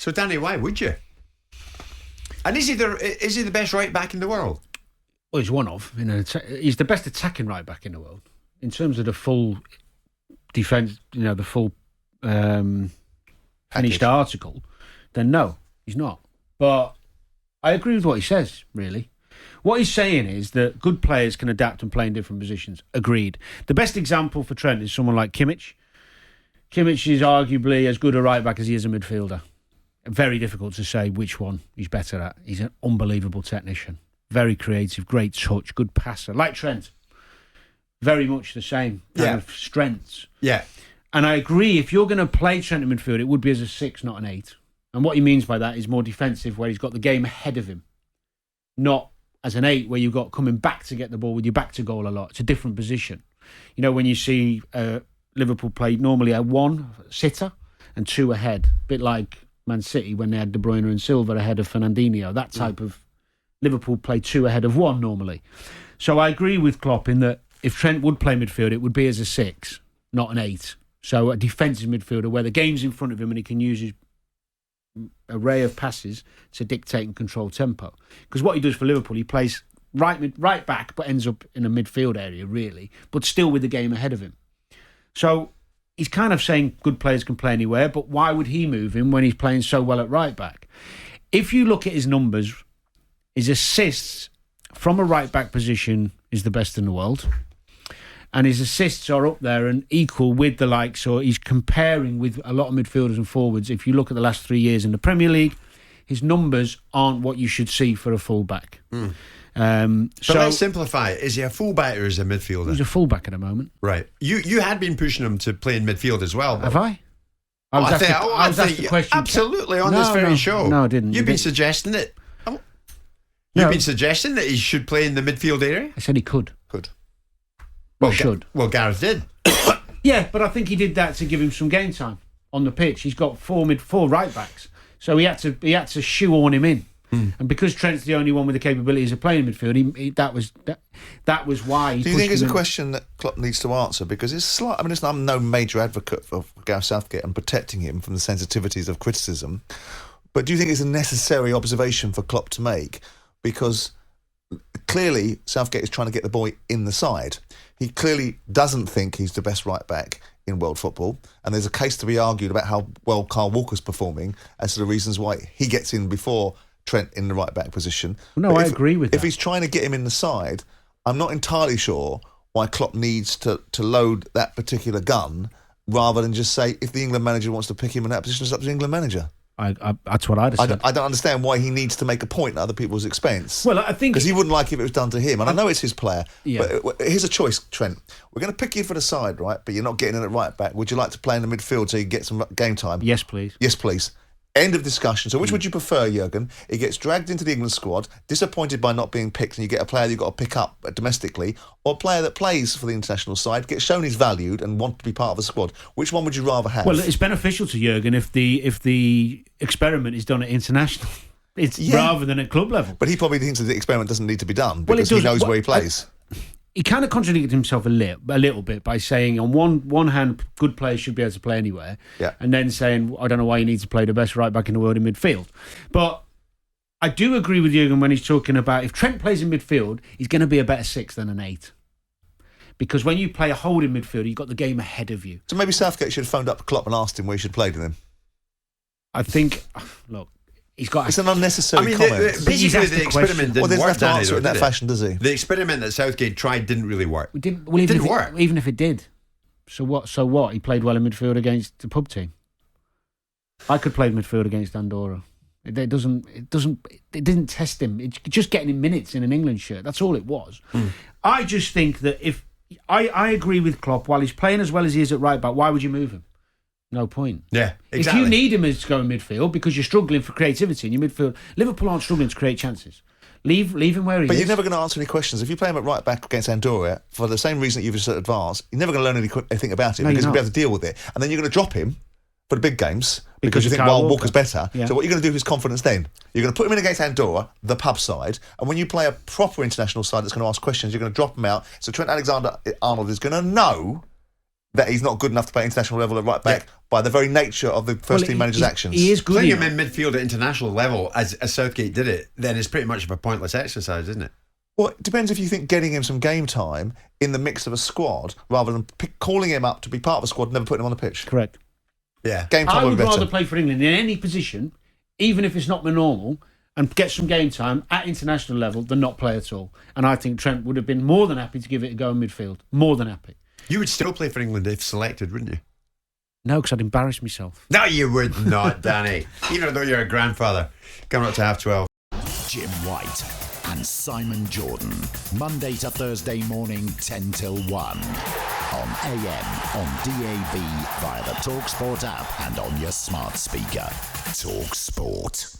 So, Danny, why would you? And is he the best right back in the world? Well, he's one of. He's the best attacking right back in the world. In terms of the full defence, the full finished article, then no, he's not. But I agree with what he says, really. What he's saying is that good players can adapt and play in different positions. Agreed. The best example for Trent is someone like Kimmich. Kimmich is arguably as good a right back as he is a midfielder. Very difficult to say which one he's better at. He's an unbelievable technician. Very creative, great touch, good passer. Like Trent. Very much the same kind of strengths. Yeah. And I agree, if you're going to play Trent in midfield, it would be as a 6, not an 8. And what he means by that is more defensive, where he's got the game ahead of him. Not as an 8, where you've got coming back to get the ball with your back to goal a lot. It's a different position. When you see Liverpool play normally a 1 sitter and 2 ahead, a bit like Man City when they had De Bruyne and Silva ahead of Fernandinho. That type of Liverpool play 2 ahead of 1 normally. So I agree with Klopp in that if Trent would play midfield, it would be as a 6, not an 8. So a defensive midfielder where the game's in front of him and he can use his array of passes to dictate and control tempo. Because what he does for Liverpool, he plays right back, but ends up in a midfield area, really, but still with the game ahead of him. So he's kind of saying good players can play anywhere, but why would he move him when he's playing so well at right back? If you look at his numbers, his assists from a right back position is the best in the world. And his assists are up there and equal with the likes, or he's comparing with a lot of midfielders and forwards. If you look at the last 3 years in the Premier League, his numbers aren't what you should see for a fullback. So let's simplify it. Is he a fullback or is he a midfielder? He's a fullback at the moment. Right. You had been pushing him to play in midfield as well. Have I? I was asked the question. Absolutely, on this very show. No, I didn't. You've been suggesting it. You've been suggesting that he should play in the midfield area? I said he could. Well, should. Well, Gareth did. Yeah, but I think he did that to give him some game time on the pitch. He's got four right backs, so he had to shoehorn him in. And because Trent's the only one with the capabilities of playing midfield, that was why. Do you think it's a question that Klopp needs to answer? Because it's slight. I mean, I'm no major advocate of Gareth Southgate and protecting him from the sensitivities of criticism, but do you think it's a necessary observation for Klopp to make? Because clearly Southgate is trying to get the boy in the side. He clearly doesn't think he's the best right back in world football, and there's a case to be argued about how well Kyle Walker's performing as to the reasons why he gets in before Trent in the right back position. No, I agree with that. If he's trying to get him in the side, I'm not entirely sure why Klopp needs to load that particular gun rather than just say, if the England manager wants to pick him in that position, it's up to the England manager. That's what I'd have said. I don't understand why he needs to make a point at other people's expense. Well, I think... Because he wouldn't like if it was done to him. And I know it's his player. Yeah. But here's a choice, Trent. We're going to pick you for the side, right? But you're not getting in at right back. Would you like to play in the midfield so you get some game time? Yes, please. Yes, please. End of discussion. So which would you prefer, Jurgen? He gets dragged into the England squad, disappointed by not being picked, and you get a player you've got to pick up domestically, or a player that plays for the international side, gets shown he's valued and wants to be part of the squad. Which one would you rather have? Well, it's beneficial to Jurgen if the experiment is done at international, rather than at club level. But he probably thinks that the experiment doesn't need to be done because he knows where he plays. He kind of contradicted himself a little bit by saying, on one hand, good players should be able to play anywhere, and then saying, I don't know why you need to play the best right back in the world in midfield. But I do agree with Jurgen when he's talking about if Trent plays in midfield, he's going to be a better 6 than an 8. Because when you play a holding midfield, you've got the game ahead of you. So maybe Southgate should have phoned up Klopp and asked him where he should play to him. I think, look, it's an unnecessary comment. Basically, the experiment didn't work. Doesn't have to answer it in that fashion, does he? The experiment that Southgate tried didn't really work. It didn't work. Even if it did. So what? He played well in midfield against the pub team. I could play midfield against Andorra. It didn't test him. It's just getting him minutes in an England shirt. That's all it was. I just think that if... I agree with Klopp. While he's playing as well as he is at right back, why would you move him? No point. Yeah, exactly. If you need him to go in midfield because you're struggling for creativity in your midfield, Liverpool aren't struggling to create chances. Leave him where he is. But you're never going to answer any questions. If you play him at right back against Andorra, for the same reason that you've just advanced, you're never going to learn anything about it because you'll be able to deal with it. And then you're going to drop him for the big games because you think, well, Walker's better. Yeah. So what you're going to do with his confidence then? You're going to put him in against Andorra, the pub side, and when you play a proper international side that's going to ask questions, you're going to drop him out. So Trent Alexander-Arnold is going to know that he's not good enough to play international level at right back by the very nature of the first team manager's actions. He is good. Playing him in midfield at international level, as Southgate did it, then is pretty much of a pointless exercise, isn't it? Well, it depends if you think getting him some game time in the mix of a squad rather than calling him up to be part of a squad and never putting him on the pitch. Correct. Yeah. Game time I would would be better. rather play for England in any position, even if it's not my normal, and get some game time at international level than not play at all. And I think Trent would have been more than happy to give it a go in midfield. More than happy. You would still play for England if selected, wouldn't you? No, because I'd embarrass myself. No, you would not, Danny. Even though you're a grandfather. Coming up to 12:30. Jim White and Simon Jordan. Monday to Thursday morning, 10 till 1. On AM, on DAB, via the talkSPORT app and on your smart speaker. talkSPORT.